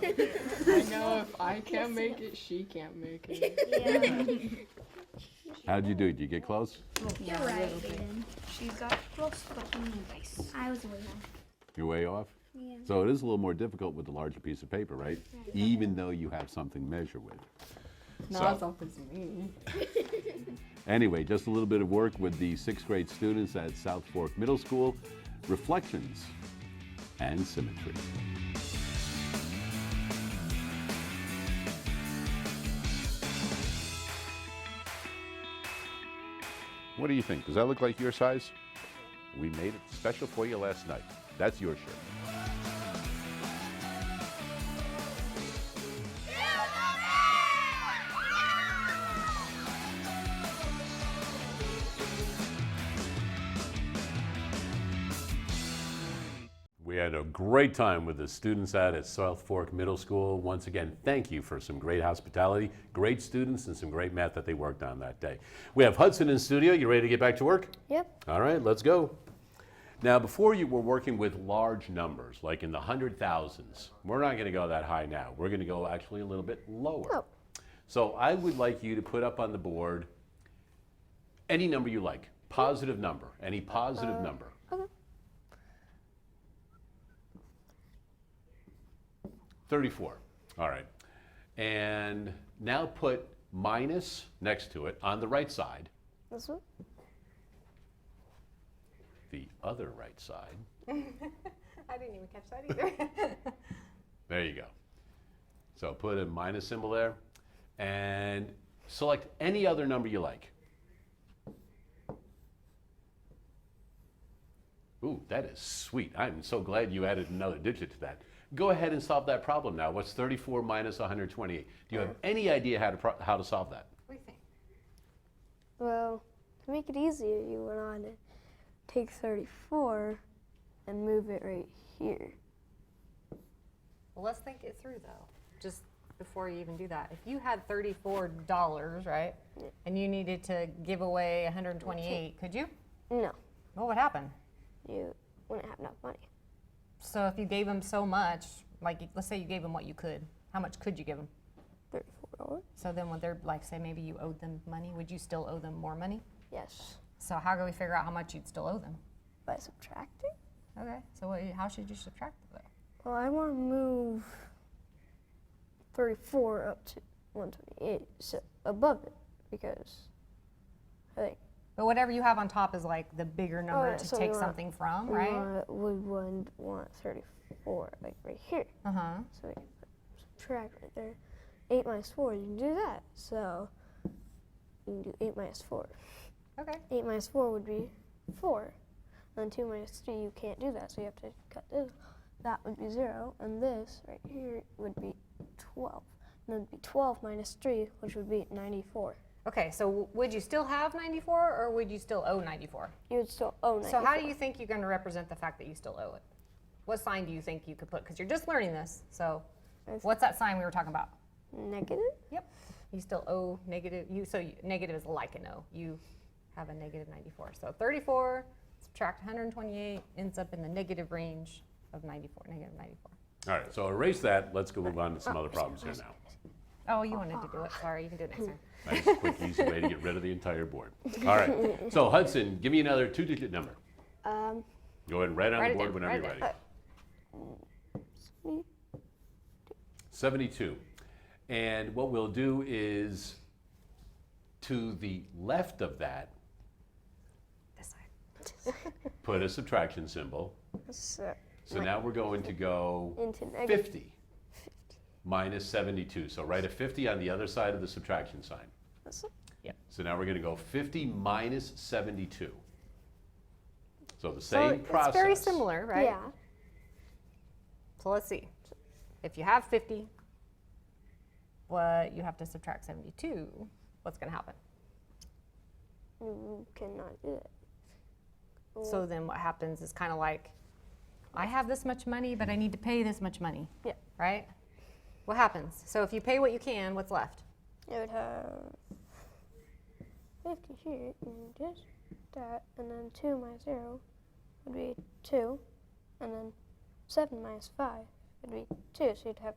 I know if I can't make it, she can't make it.
Yeah.
How'd you do? Did you get close?
You're right, Aiden. She got close, but nice. I was way off.
You're way off?
Yeah.
So it is a little more difficult with the larger piece of paper, right? Even though you have something to measure with.
No, that's all it's me.
Anyway, just a little bit of work with the 6th grade students at South Fork Middle School. Reflections and symmetry. What do you think? Does that look like your size? We made it special for you last night. That's your shirt. We had a great time with the students at South Fork Middle School. Once again, thank you for some great hospitality, great students, and some great math that they worked on that day. We have Hudson in studio. You ready to get back to work?
Yep.
All right, let's go. Now, before you were working with large numbers, like in the 100,000s. We're not going to go that high now. We're going to go actually a little bit lower.
Oh.
So I would like you to put up on the board any number you like, positive number, any positive number.
Okay.
34. All right. And now put minus next to it on the right side.
This one?
The other right side.
I didn't even catch that either.
There you go. So put a minus symbol there and select any other number you like. Ooh, that is sweet. I'm so glad you added another digit to that. Go ahead and solve that problem now. What's 34 minus 128? Do you have any idea how to solve that?
What do you think?
Well, to make it easier, you went on to take 34 and move it right here.
Well, let's think it through though. Just before you even do that, if you had $34, right, and you needed to give away 128, could you?
No,
What would happen?
you wouldn't have enough money.
So if you gave them so much, like let's say you gave them what you could, how much could you give them?
$34?
So then when they're like, say maybe you owed them money, would you still owe them more money?
Yes.
So how can we figure out how much you'd still owe them?
By subtracting?
Okay, so how should you subtract it though?
Well, I want to move 34 up to 128, so above it, because I think.
But whatever you have on top is like the bigger number to
so
take something from, right?
We would want 34, like right here.
Uh-huh.
So we can subtract right there. 8 minus 4, you can do that. So you can do 8 minus 4.
Okay.
8 minus 4 would be 4. And 2 minus 3, you can't do that, so you have to cut this. That would be 0, and this right here would be 12. And then it would be 12 minus 3, which would be 94.
Okay, so would you still have 94 or would you still owe 94?
You would still owe 94.
So how do you think you're going to represent the fact that you still owe it? What sign do you think you could put? Because you're just learning this, so what's that sign we were talking about?
Negative?
Yep. You still owe negative. Negative is like an O. You have a negative 94. So 34, subtract 128, ends up in the negative range of 94, negative 94.
All right, so erase that. Let's go move on to some other problems here now.
Oh, you wanted to do it. Sorry, you can do it next time.
Nice, quick, easy way to get rid of the entire board. All right, so Hudson, give me another 2-digit number. Go ahead and write it on the board whenever you're ready. 72. And what we'll do is, to the left of that,
This side.
put a subtraction symbol. So now we're going to go
into negative
50 minus 72. So write a 50 on the other side of the subtraction sign.
Yep.
So now we're going to go 50 minus 72. So the same process.
It's very similar, right?
Yeah.
So let's see. If you have 50, you have to subtract 72. What's going to happen?
You cannot do it.
So then what happens is kind of like, I have this much money, but I need to pay this much money.
Yeah.
Right? What happens? So if you pay what you can, what's left?
It would have 50 here, and just that, and then 2 minus 0 would be 2, and then 7 minus 5 would be 2, so you'd have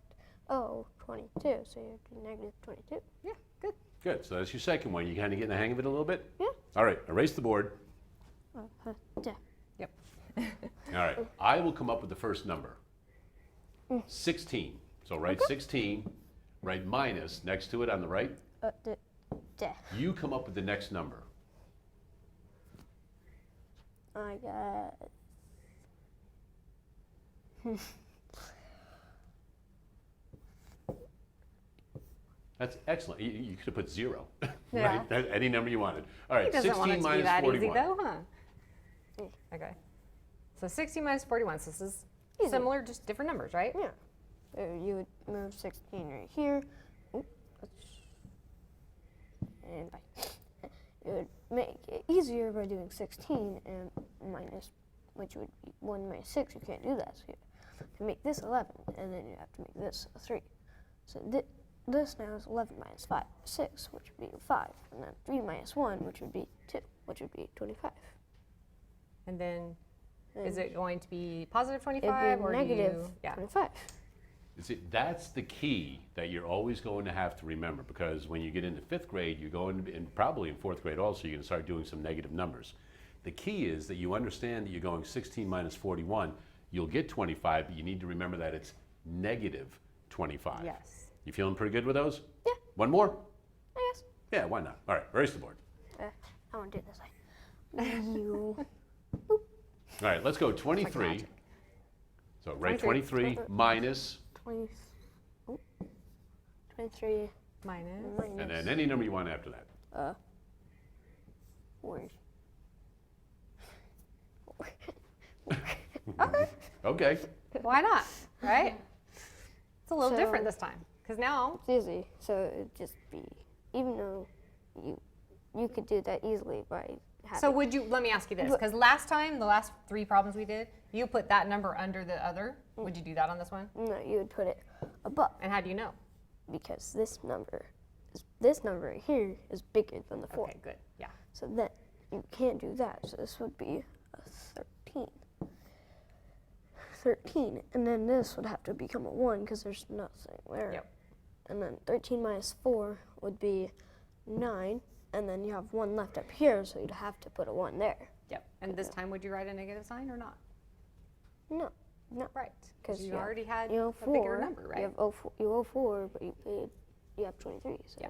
22, so you'd be negative 22.
Yeah, good.
Good. So that's your second one. You kind of getting the hang of it a little bit?
Yeah.
All right. Erase the board.
Yeah.
Yep.
All right. I will come up with the first number. 16. So write 16. Write minus next to it on the right. You come up with the next number.
I got.
That's excellent. You could have put 0.
Yeah.
Right? Any number you wanted. All right.
He doesn't
16
want it to be
minus
that
41.
easy though, huh? Okay. So 60 minus 41. So this is similar, just different numbers, right?
Yeah. You would move 16 right here. And it would make it easier by doing 16 and minus, which would be 1 minus 6. You can't do that. So you have to make this 11, and then you have to make this a 3. So this now is 11 minus 5, 6, which would be 5. And then 3 minus 1, which would be 2, which would be 25.
And then is it going to be positive 25
it'd be
or
negative 25?
See, that's the key that you're always going to have to remember, because when you get into 5th grade, you're going to, and probably in 4th grade also, you're going to start doing some negative numbers. The key is that you understand that you're going 16 minus 41. You'll get 25, but you need to remember that it's negative 25.
Yes.
You feeling pretty good with those?
Yeah.
One more?
I guess.
Yeah, why not? All right, erase the board.
I want to do it this way. You.
All right, let's go 23.
magic.
So write 23 minus,
20, 23
Minus.
and then any number you want after that.
4.
Okay.
Okay.
Why not? Right? It's a little
So-
different this time. Because now,
It's easy, so it'd just be, even though you could do that easily by having.
so would you, let me ask you this, because last time, the last 3 problems we did, you put that number under the other. Would you do that on this one?
No, you would put it above,
And how do you know?
because this number right here is bigger than the 4.
Okay, good. Yeah.
So then you can't do that. So this would be a 13. 13, and then this would have to become a 1 because there's nothing there.
Yep.
And then 13 minus 4 would be 9, and then you have 1 left up here, so you'd have to put a 1 there.
Yep. And this time, would you write a negative sign or not?
No,
Right.
because
you already had
you
a
owe
bigger
4,
number, right?
You owe 4, but you have 23. So.
Yeah.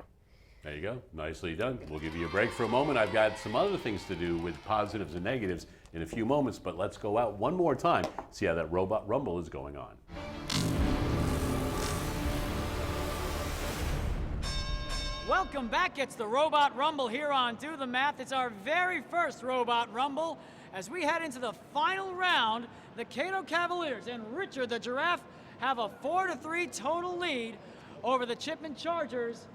There you go. Nicely done. We'll give you a break for a moment. I've got some other things to do with positives and negatives in a few moments, but let's go out one more time, see how that robot rumble is going on.
Welcome back. It's the Robot Rumble here on Do the Math. It's our very first Robot Rumble. As we head into the final round, the Cato Cavaliers and Richard the Giraffe have a 4-3 total lead over the Chipman Chargers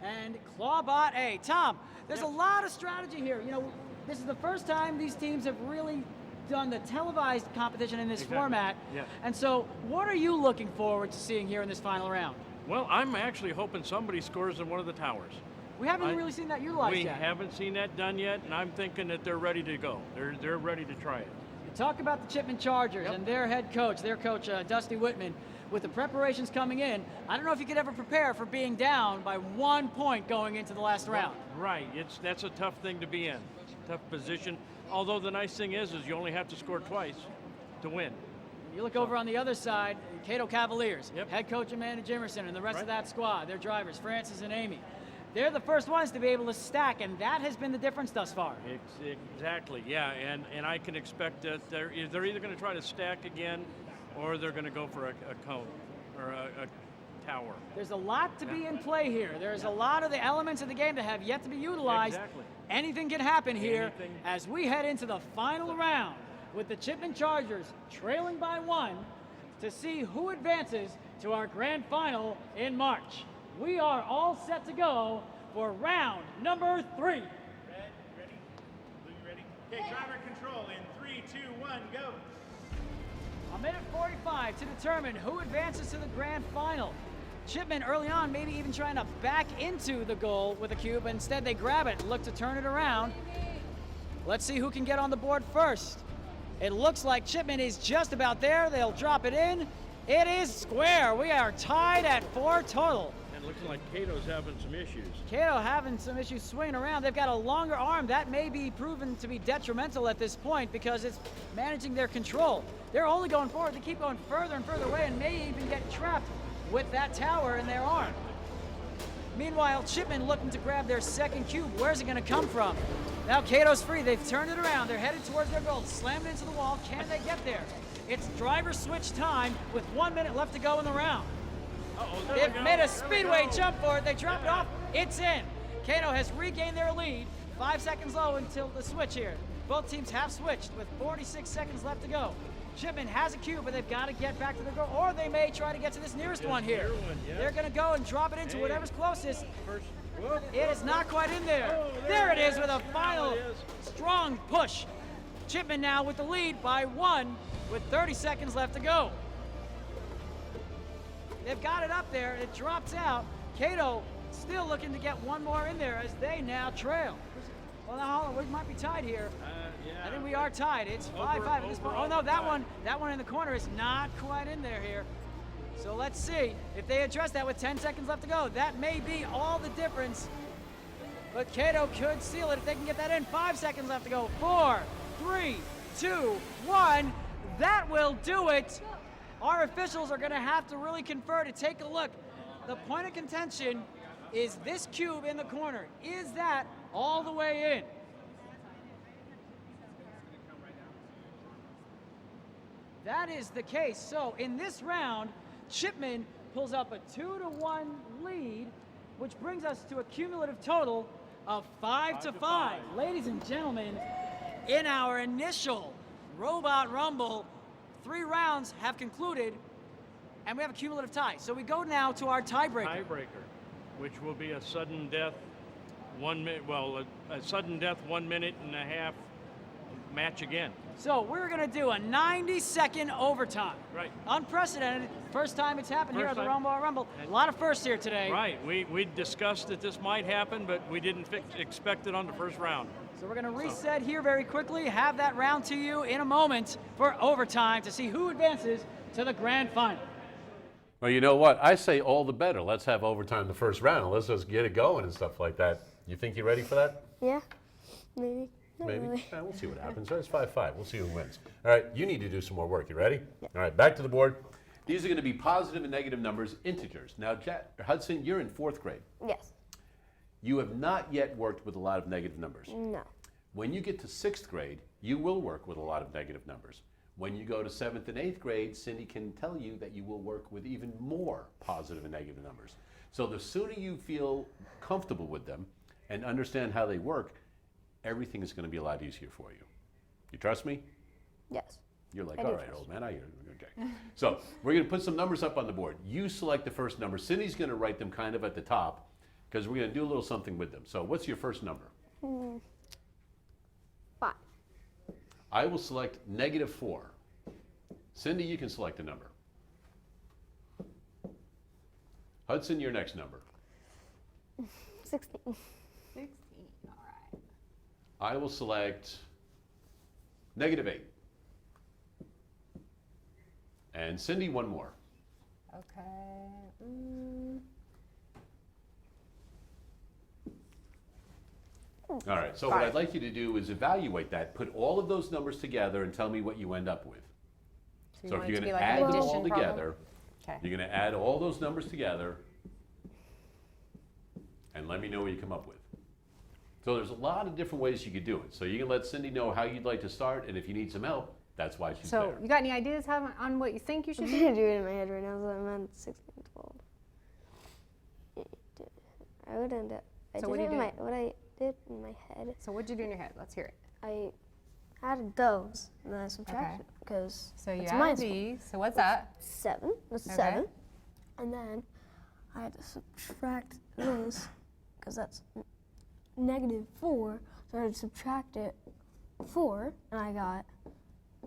and Clawbot A. Tom, there's a lot of strategy here. You know, this is the first time these teams have really done the televised competition in this format.
Yeah.
And so, what are you looking forward to seeing here in this final round?
Well, I'm actually hoping somebody scores in one of the towers.
We haven't really seen that utilized
We
yet.
haven't seen that done yet, and I'm thinking that they're ready to go. They're ready to try it.
You talk about the Chipman Chargers and their head coach, Dusty Whitman, with the preparations coming in. I don't know if you could ever prepare for being down by 1 point going into the last round.
Right. That's a tough thing to be in. Tough position. Although the nice thing is you only have to score twice to win.
You look over on the other side, Cato Cavaliers, head coach Amanda Jimerson and the rest of that squad, their drivers, Francis and Amy. They're the first ones to be able to stack, and that has been the difference thus far.
Exactly, yeah, and I can expect that they're either going to try to stack again or they're going to go for a cone or a tower.
There's a lot to be in play here. There's a lot of the elements of the game that have yet to be utilized.
Exactly.
Anything can happen here
Anything.
as we head into the final round with the Chipman Chargers trailing by 1 to see who advances to our grand final in March. We are all set to go for round number 3.
Red, ready? Blue, ready? Okay, driver control in 3, 2, 1, go.
A minute 45 to determine who advances to the grand final. Chipman early on maybe even trying to back into the goal with a cube, but instead they grab it, look to turn it around. Let's see who can get on the board first. It looks like Chipman is just about there. They'll drop it in. It is square. We are tied at 4 total.
And looks like Cato's having some issues.
Cato having some issues swinging around. They've got a longer arm. That may be proven to be detrimental at this point because it's managing their control. They're only going forward. They keep going further and further away and may even get trapped with that tower in their arm. Meanwhile, Chipman looking to grab their second cube. Where's it going to come from? Now Cato's free. They've turned it around. They're headed towards their goal. Slammed into the wall. Can they get there? It's driver switch time with 1 minute left to go in the round. They've made a speedway jump for it. They drop it off. It's in. Cato has regained their lead. 5 seconds low until the switch here. Both teams have switched with 46 seconds left to go. Chipman has a cube, but they've got to get back to the goal, or they may try to get to this nearest one here. They're going to go and drop it into whatever's closest. It is not quite in there. There it is with a final strong push. Chipman now with the lead by 1 with 30 seconds left to go. They've got it up there. It drops out. Cato still looking to get one more in there as they now trail. Well, now we might be tied here. I think we are tied. It's 5-5 at this point. Oh no, that one in the corner is not quite in there here. So let's see if they address that with 10 seconds left to go. That may be all the difference. But Cato could seal it if they can get that in. 5 seconds left to go. 4, 3, 2, 1. That will do it. Our officials are going to have to really confer to take a look. The point of contention is this cube in the corner. Is that all the way in? That is the case. So in this round, Chipman pulls up a 2-1 lead, which brings us to a cumulative total of 5-5. Ladies and gentlemen, in our initial Robot Rumble, 3 rounds have concluded, and we have a cumulative tie. So we go now to our tiebreaker.
Which will be a sudden death, 1 minute. Well, a sudden death 1 minute and a half match again.
So we're going to do a 90-second overtime.
Right.
Unprecedented. First time it's happened here at the Robot Rumble. A lot of firsts here today.
Right. We discussed that this might happen, but we didn't expect it on the first round.
So we're going to reset here very quickly, have that round to you in a moment for overtime to see who advances to the grand final.
Well, you know what? I say all the better. Let's have overtime the first round. Let's just get it going and stuff like that. You think you're ready for that?
Yeah, maybe. Not
Maybe.
really.
We'll see what happens. It's 5-5. We'll see who wins. All right, you need to do some more work. You ready? Yeah. All right, back to the board. These are going to be positive and negative numbers, integers. Now, Hudson, you're in 4th grade.
Yes.
You have not yet worked with a lot of negative numbers.
No.
When you get to 6th grade, you will work with a lot of negative numbers. When you go to 7th and 8th grade, Cindy can tell you that you will work with even more positive and negative numbers. So the sooner you feel comfortable with them and understand how they work, everything is going to be a lot easier for you. You trust me?
Yes.
You're like, all right, old man, I hear it. Okay. So we're going to put some numbers up on the board. You select the first number. Cindy's going to write them kind of at the top because we're going to do a little something with them. So what's your first number?
5.
I will select -4. Cindy, you can select a number. Hudson, your next number.
16.
16, all right.
I will select -8. And Cindy, one more.
Okay.
All right, so what I'd like you to do is evaluate that, put all of those numbers together and tell me what you end up with. So if you're going to add them all together, you're going to add all those numbers together and let me know what you come up with. So there's a lot of different ways you could do it. So you can let Cindy know how you'd like to start, and if you need some help, that's why she's there.
So you got any ideas on what you think you should
I'm
do?
trying to do it in my head right now, so I'm at 16, 12. I would end up.
So what
I did in my head.
So what'd you do in your head? Let's hear it.
I added those and then I subtracted because
so you
it's
added these. So what's that?
7. That's
Okay.
7. And then I had to subtract this because that's -4. So I had to subtract it 4, and I got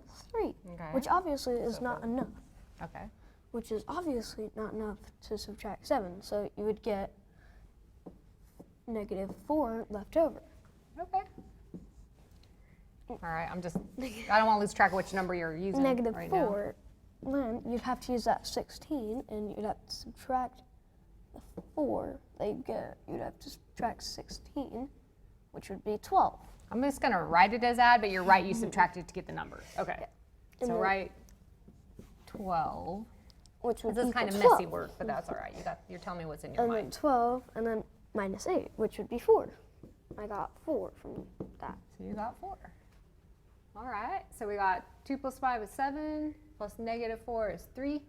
3, which obviously is not enough.
Okay.
Which is obviously not enough to subtract 7. So you would get -4 left over.
Okay. All right, I don't want to lose track of which number you're using right
-4, then you'd have to use that 16, and you'd have to subtract the 4 that you get. You'd have to subtract 16, which would be 12.
I'm just going to write it as add, but you're right, you subtracted to get the number. Okay.
And
So
then
write 12.
Which would
This is
equal
kind of
12.
messy work, but that's all right. You're telling me what's in your
And
mind.
then 12, and then -8, which would be 4. I got 4 from that.
So you got 4. All right, so we got 2 plus 5 is 7, plus -4 is 3,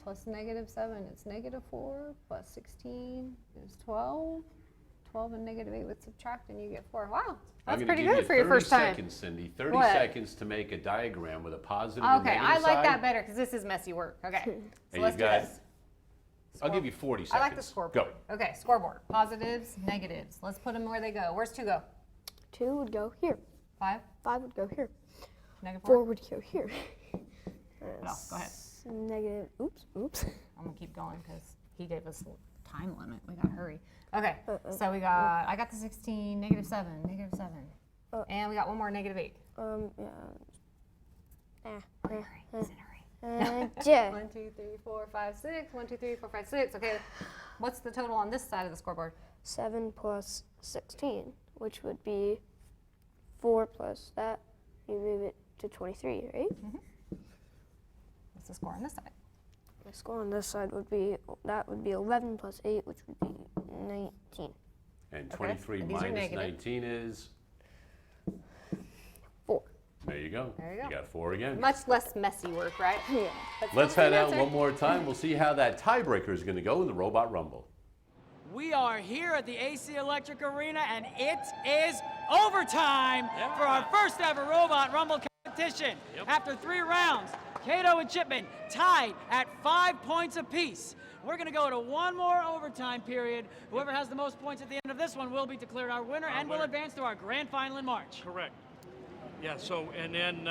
plus -7 is -4, plus 16 is 12. 12 and -8 would subtract, and you get 4. Wow, that's pretty good for your first time.
30 seconds, Cindy. 30
What?
seconds to make a diagram with a positive and
Okay,
negative
I like
side.
that better because this is messy work. Okay, so
And
let's
you've
do
got,
this.
I'll give you 40
I
seconds.
like the scoreboard.
Go.
Okay, scoreboard. Positives, negatives. Let's put them where they go. Where's 2 go?
2 would go here.
5?
5 would go here.
-4?
4 would go here.
No, go ahead.
Negative, oops.
I'm gonna keep going because he gave us a time limit. We gotta hurry. Okay, so we got, I got the 16, -7, -7. And we got one more, -8.
Yeah.
1, 2, 3, 4, 5, 6. 1, 2, 3, 4, 5, 6. Okay, what's the total on this side of the scoreboard?
7 plus 16, which would be 4 plus that. You move it to 23, right?
What's the score on this side?
The score on this side would be, that would be 11 plus 8, which would be 19.
And 23
and these are
minus
negative.
19 is?
4.
There you go.
There you go.
You got 4 again.
Much less messy work, right?
Yeah.
But
Let's
still
head
good
out
answer.
one more time. We'll see how that tiebreaker is going to go in the Robot Rumble.
We are here at the AC Electric Arena, and it is overtime for our first ever Robot Rumble competition. After 3 rounds, Cato and Chipman tied at 5 points apiece. We're going to go to one more overtime period. Whoever has the most points at the end of this one will be declared our winner and will advance to our grand final in March.
Correct. Yeah, so, and then,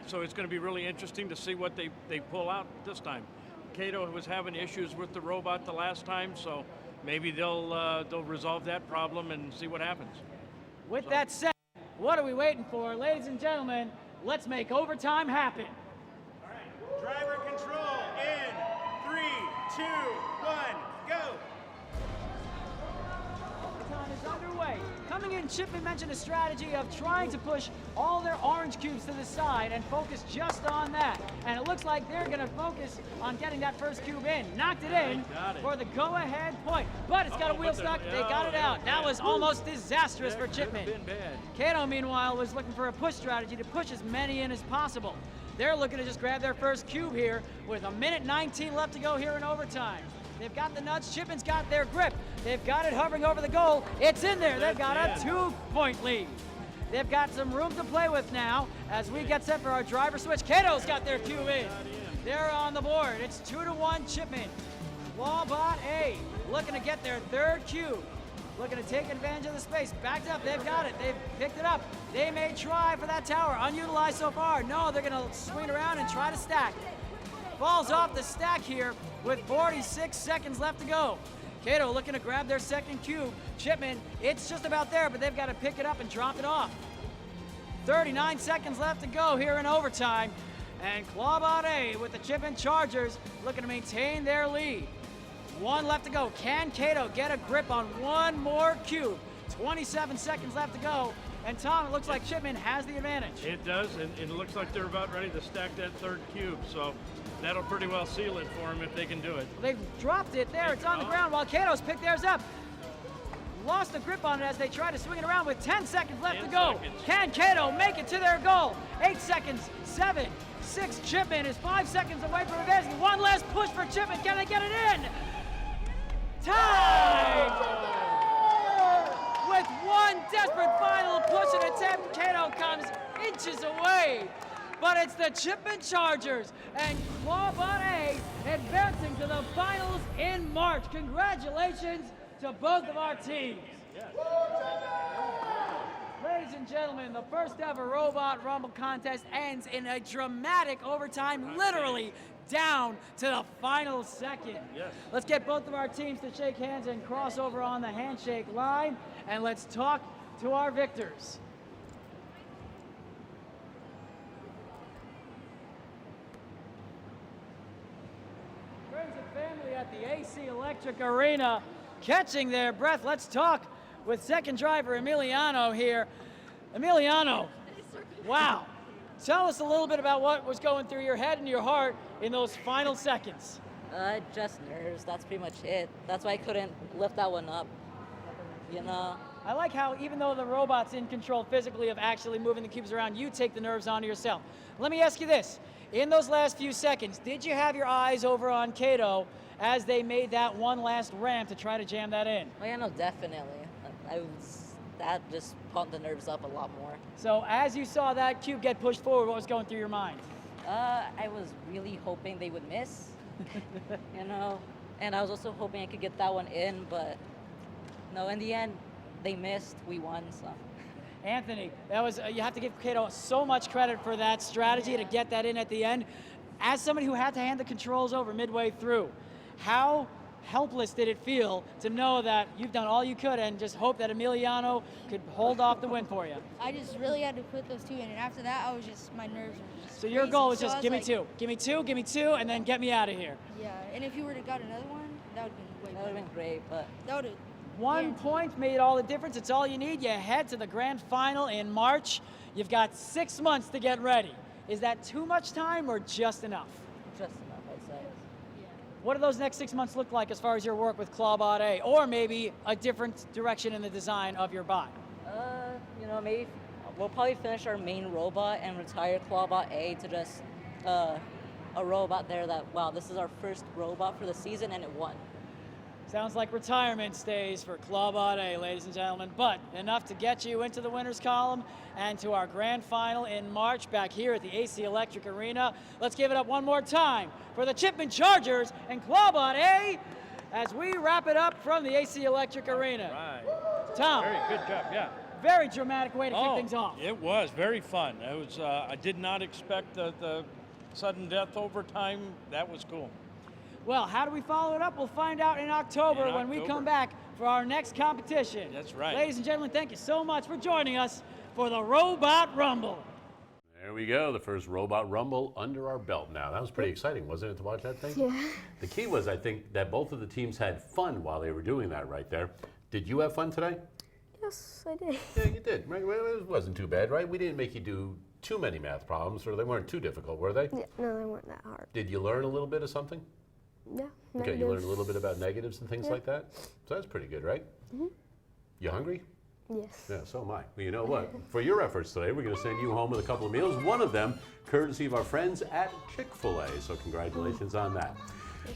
so it's going to be really interesting to see what they pull out this time. Cato was having issues with the robot the last time, so maybe they'll resolve that problem and see what happens.
With that said, what are we waiting for? Ladies and gentlemen, let's make overtime happen.
All right, driver control in 3, 2, 1, go.
Overtime is underway. Coming in, Chipman mentioned a strategy of trying to push all their orange cubes to the side and focus just on that. And it looks like they're going to focus on getting that first cube in. Knocked it in for the go-ahead point. But it's got a wheel stuck. They got it out. That was almost disastrous for Chipman. Cato, meanwhile, was looking for a push strategy to push as many in as possible. They're looking to just grab their first cube here with 1:19 left to go here in overtime. They've got the nuts. Chipman's got their grip. They've got it hovering over the goal. It's in there. They've got a 2-point lead. They've got some room to play with now as we get set for our driver switch. Cato's got their cube in. They're on the board. It's 2-1 Chipman. Clawbot A looking to get their 3rd cube. Looking to take advantage of the space. Backed up. They've got it. They've picked it up. They may try for that tower. Unutilized so far. No, they're going to swing around and try to stack. Falls off the stack here with 46 seconds left to go. Cato looking to grab their 2nd cube. Chipman, it's just about there, but they've got to pick it up and drop it off. 39 seconds left to go here in overtime. And Clawbot A with the Chipman Chargers looking to maintain their lead. 1 left to go. Can Cato get a grip on one more cube? 27 seconds left to go. And Tom, it looks like Chipman has the advantage.
It does, and it looks like they're about ready to stack that 3rd cube, so that'll pretty well seal it for them if they can do it.
They've dropped it there. It's on the ground while Cato's picked theirs up. Lost the grip on it as they try to swing it around with 10 seconds left to go. Can Cato make it to their goal? 8 seconds, 7, 6. Chipman is 5 seconds away from advancing. One last push for Chipman. Can they get it in? Tied! it's the Chipman Chargers and Clawbot A advancing to the finals in March. Congratulations to both of our teams. Ladies and gentlemen, the first ever Robot Rumble contest ends in a dramatic overtime, literally down to the final second.
Yes.
Let's get both of our teams to shake hands and cross over on the handshake line, and let's talk to our victors. Friends and family at the AC Electric Arena catching their breath. Let's talk with second driver Emiliano here. Emiliano, wow. Tell us a little bit about what was going through your head and your heart in those final seconds.
Just nerves, that's pretty much it. That's why I couldn't lift that one up, you know?
I like how even though the robot's in control physically of actually moving the cubes around, you take the nerves onto yourself. Let me ask you this. In those last few seconds, did you have your eyes over on Cato as they made that one last ramp to try to jam that in?
Oh yeah, no, definitely. That just pumped the nerves up a lot more.
So as you saw that cube get pushed forward, what was going through your mind?
I was really hoping they would miss, you know, and I was also hoping I could get that one in, but no, in the end, they missed, we won, so.
Anthony, that was, you have to give Cato so much credit for that strategy to get that in at the end. As somebody who had to hand the controls over midway through, how helpless did it feel to know that you've done all you could and just hope that Emiliano could hold off the win for you?
I just really had to put those two in, and after that, I was just, my nerves were just
So your
crazy.
goal was
So
just
I
give me
like,
two, give me two, give me two, and then get me out of here.
Yeah, and if you would have got another one, that would have been way
That would have been great, but.
That would have.
1 point made all the difference. It's all you need. You head to the grand final in March. You've got 6 months to get ready. Is that too much time or just enough?
Just enough, I'd say.
What do those next 6 months look like as far as your work with Clawbot A, or maybe a different direction in the design of your bot?
You know, maybe we'll probably finish our main robot and retire Clawbot A to just a robot there that, wow, this is our first robot for the season and it won.
Sounds like retirement stays for Clawbot A, ladies and gentlemen, but enough to get you into the winners column and to our grand final in March back here at the AC Electric Arena. Let's give it up one more time for the Chipman Chargers and Clawbot A as we wrap it up from the AC Electric Arena.
Right.
Tom.
Very good job, yeah.
Very dramatic way to kick things off.
It was very fun. It was. I did not expect the sudden death overtime. That was cool.
Well, how do we follow it up? We'll find out in October when we come back for our next competition.
That's right.
Ladies and gentlemen, thank you so much for joining us for the Robot Rumble.
There we go, the first Robot Rumble under our belt now. That was pretty exciting, wasn't it, to watch that thing?
Yeah.
The key was, I think, that both of the teams had fun while they were doing that right there. Did you have fun today?
Yes, I did.
Yeah, you did. Right? Well, it wasn't too bad, right? We didn't make you do too many math problems, or they weren't too difficult, were they?
Yeah, no, they weren't that hard.
Did you learn a little bit of something?
Yeah.
Okay, you learned a little bit about negatives and things
Yeah.
like that? So that's pretty good, right?
Mm-hmm.
You hungry?
Yes.
Yeah, so am I. Well, you know what? For your efforts today, we're going to send you home with a couple of meals, one of them courtesy of our friends at Chick-fil-A. So congratulations on that.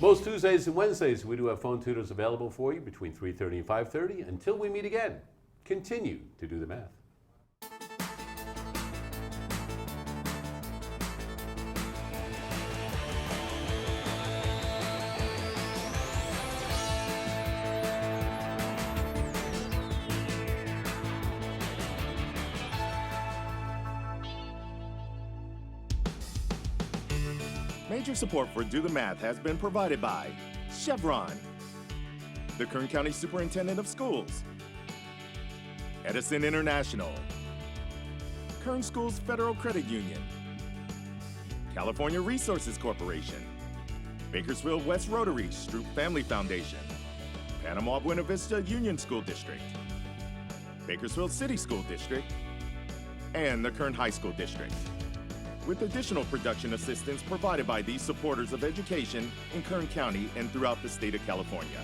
Most Tuesdays and Wednesdays, we do have phone tutors available for you between 3:30 and 5:30. Until we meet again, continue to do the math.
Major support for Do the Math has been provided by Chevron, the Kern County Superintendent of Schools, EDISON International, Kern Schools Federal Credit Union, California Resources Corporation, Bakersfield West Rotary STROOPE Family Foundation, PANAMA-BUENA VISTA Union School District, Bakersfield City School District, and the Kern High School District, with additional production assistance provided by these supporters of education in Kern County and throughout the state of California.